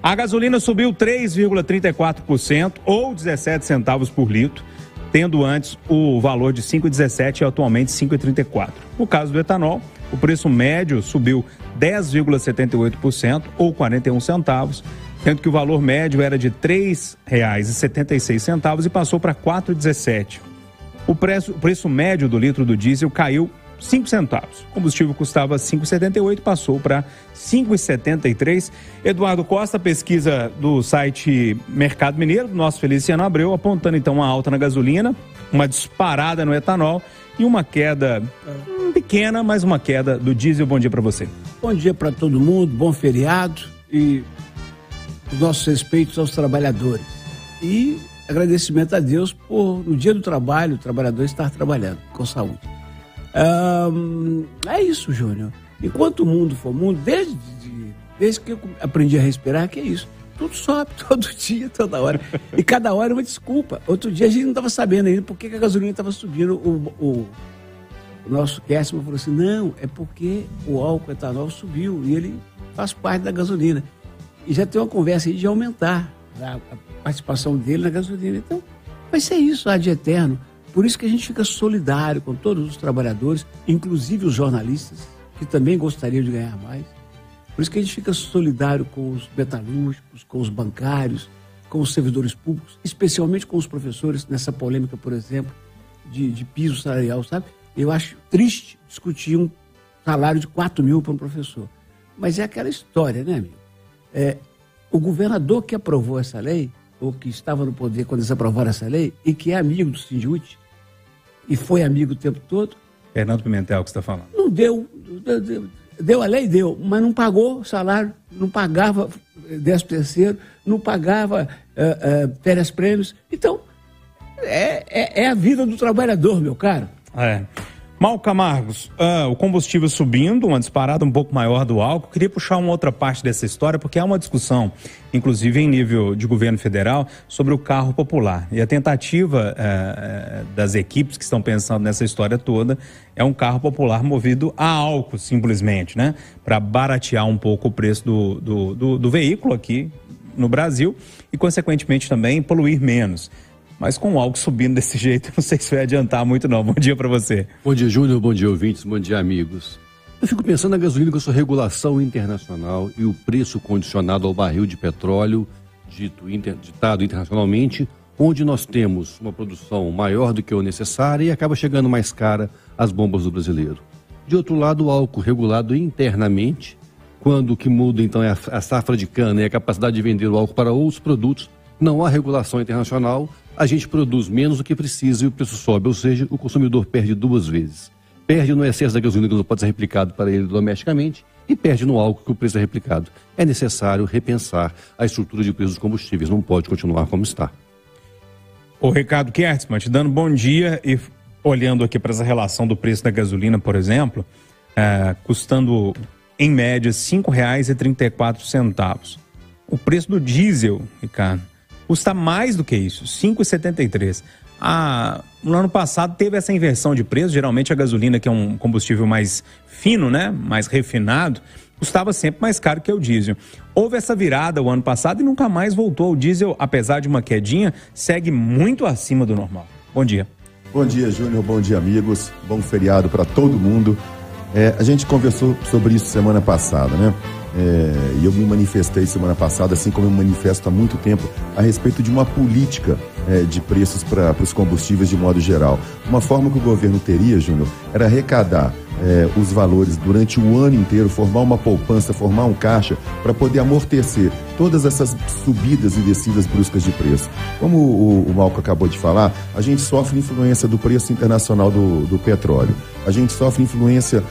A gasolina subiu 3,34% ou 17 centavos por litro, tendo antes o valor de 5,17 e atualmente 5,34. No caso do etanol, o preço médio subiu 10,78% ou 41 centavos, sendo que o valor médio era de R$ 3,76 e passou para R$ 4,17. O preço médio do litro do diesel caiu 5 centavos. O combustível custava R$ 5,78 e passou para R$ 5,73. Eduardo Costa, pesquisa do site Mercado Mineiro, do nosso Feliciano Abreu, apontando então uma alta na gasolina, uma disparada no etanol e uma queda pequena, mas uma queda do diesel. Bom dia para você. Bom dia para todo mundo, bom feriado e os nossos respeitos aos trabalhadores. E agradecimento a Deus por, no dia do trabalho, o trabalhador estar trabalhando com saúde. É isso, Júnior. Enquanto o mundo for mundo, desde que eu aprendi a respirar, que é isso. Tudo sobe, todo dia, toda hora. E cada hora é uma desculpa. Outro dia a gente não estava sabendo ainda por que a gasolina estava subindo. O nosso Kessman falou assim, não, é porque o álcool etanol subiu e ele faz parte da gasolina. E já tem uma conversa aí de aumentar a participação dele na gasolina. Então, vai ser isso, ad eterno. Por isso que a gente fica solidário com todos os trabalhadores, inclusive os jornalistas, que também gostariam de ganhar mais. Por isso que a gente fica solidário com os metalúrgicos, com os bancários, com os servidores públicos, especialmente com os professores, nessa polêmica, por exemplo, de piso salarial, sabe? Eu acho triste discutir um salário de 4 mil para um professor. Mas é aquela história, né, amigo? O governador que aprovou essa lei, ou que estava no poder quando eles aprovaram essa lei, e que é amigo do Sindhut, e foi amigo o tempo todo... Fernando Pimentel que você está falando. Não deu a lei, deu, mas não pagou salário, não pagava 13º, não pagava férias prêmios. Então, é a vida do trabalhador, meu caro. Mal Camargos, o combustível subindo, uma disparada um pouco maior do álcool. Queria puxar uma outra parte dessa história, porque há uma discussão, inclusive em nível de governo federal, sobre o carro popular. E a tentativa das equipes que estão pensando nessa história toda é um carro popular movido a álcool, simplesmente, né? Para baratear um pouco o preço do veículo aqui no Brasil e, consequentemente, também poluir menos. Mas com o álcool subindo desse jeito, não sei se vai adiantar muito não. Bom dia para você. Bom dia, Júnior. Bom dia, ouvintes. Bom dia, amigos. Eu fico pensando na gasolina com a sua regulação internacional e o preço condicionado ao barril de petróleo, ditado internacionalmente, onde nós temos uma produção maior do que o necessário e acaba chegando mais cara às bombas do brasileiro. De outro lado, o álcool regulado internamente, quando o que muda então é a safra de cana e a capacidade de vender o álcool para outros produtos, não há regulação internacional, a gente produz menos do que precisa e o preço sobe, ou seja, o consumidor perde duas vezes. Perde no excesso da gasolina que não pode ser replicado para ele domesticamente e perde no álcool que o preço é replicado. É necessário repensar a estrutura de preços dos combustíveis, não pode continuar como está. O Ricardo Kertzmann, te dando bom dia e olhando aqui para essa relação do preço da gasolina, por exemplo, custando em média R$ 5,34. O preço do diesel, Ricardo, custa mais do que isso, R$ 5,73. No ano passado teve essa inversão de preço. Geralmente a gasolina, que é um combustível mais fino, né, mais refinado, custava sempre mais caro que o diesel. Houve essa virada o ano passado e nunca mais voltou. O diesel, apesar de uma quedinha, segue muito acima do normal. Bom dia. Bom dia, Júnior. Bom dia, amigos. Bom feriado para todo mundo. A gente conversou sobre isso semana passada, né? E eu me manifestei semana passada, assim como eu me manifesto há muito tempo, a respeito de uma política de preços para os combustíveis de modo geral. Uma forma que o governo teria, Júnior, era arrecadar os valores durante o ano inteiro, formar uma poupança, formar um caixa para poder amortecer todas essas subidas e descidas bruscas de preço. Como o Malco acabou de falar, a gente sofre influência do preço internacional do petróleo. A gente sofre influência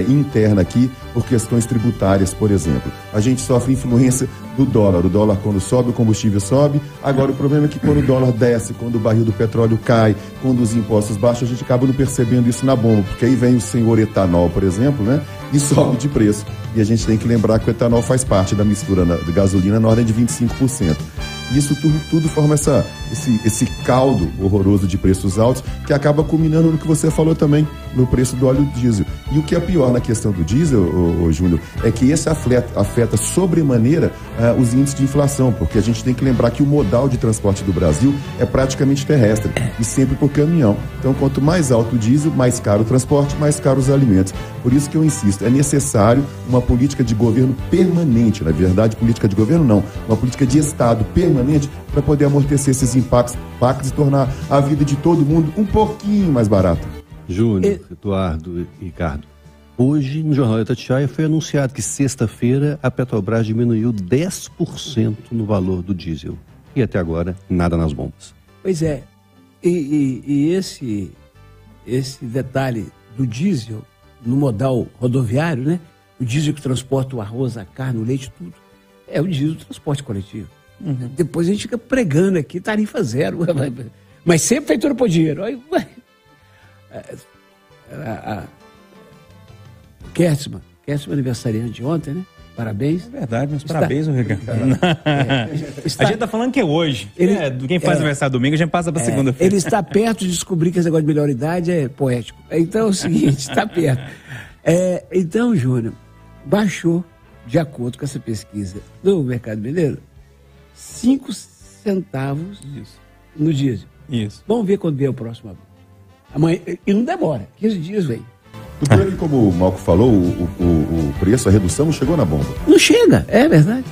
interna aqui por questões tributárias, por exemplo. A gente sofre influência do dólar. O dólar, quando sobe, o combustível sobe. Agora, o problema é que quando o dólar desce, quando o barril do petróleo cai, quando os impostos baixam, a gente acaba não percebendo isso na bomba, porque aí vem o senhor etanol, por exemplo, né, e sobe de preço. E a gente tem que lembrar que o etanol faz parte da mistura de gasolina na ordem de 25%. E isso tudo forma esse caldo horroroso de preços altos que acaba culminando no que você falou também, no preço do óleo diesel. E o que é pior na questão do diesel, Júnior, é que esse afeta sobremaneira os índices de inflação, porque a gente tem que lembrar que o modal de transporte do Brasil é praticamente terrestre e sempre por caminhão. Então, quanto mais alto o diesel, mais caro o transporte, mais caros os alimentos. Por isso que eu insisto, é necessário uma política de governo permanente, na verdade, política de governo não, uma política de Estado permanente para poder amortecer esses impactos e tornar a vida de todo mundo um pouquinho mais barata. Júnior, Eduardo e Ricardo, hoje no Jornal da Itatiaia foi anunciado que sexta-feira a Petrobras diminuiu 10% no valor do diesel. E até agora, nada nas bombas. Pois é, e esse detalhe do diesel no modal rodoviário, né? O diesel que transporta o arroz, a carne, o leite, tudo, é o diesel do transporte coletivo. Uhum. Depois a gente fica pregando aqui, tarifa zero, mas sempre feitura por dinheiro. Kertzmann aniversariante de ontem, né? Parabéns. É verdade, mas parabéns, Ricardo. A gente tá falando que é hoje. Quem faz aniversário domingo, a gente passa para segunda-feira. Ele está perto de descobrir que esse negócio de melhor idade é poético. Então é o seguinte, está perto. Então, Júnior, baixou, de acordo com essa pesquisa do Mercado Mineiro, 5 centavos no diesel. Isso. Vamos ver quando vier o próximo. Amanhã, e não demora, 15 dias vem. Como o Malco falou, o preço, a redução não chegou na bomba. Não chega, é verdade.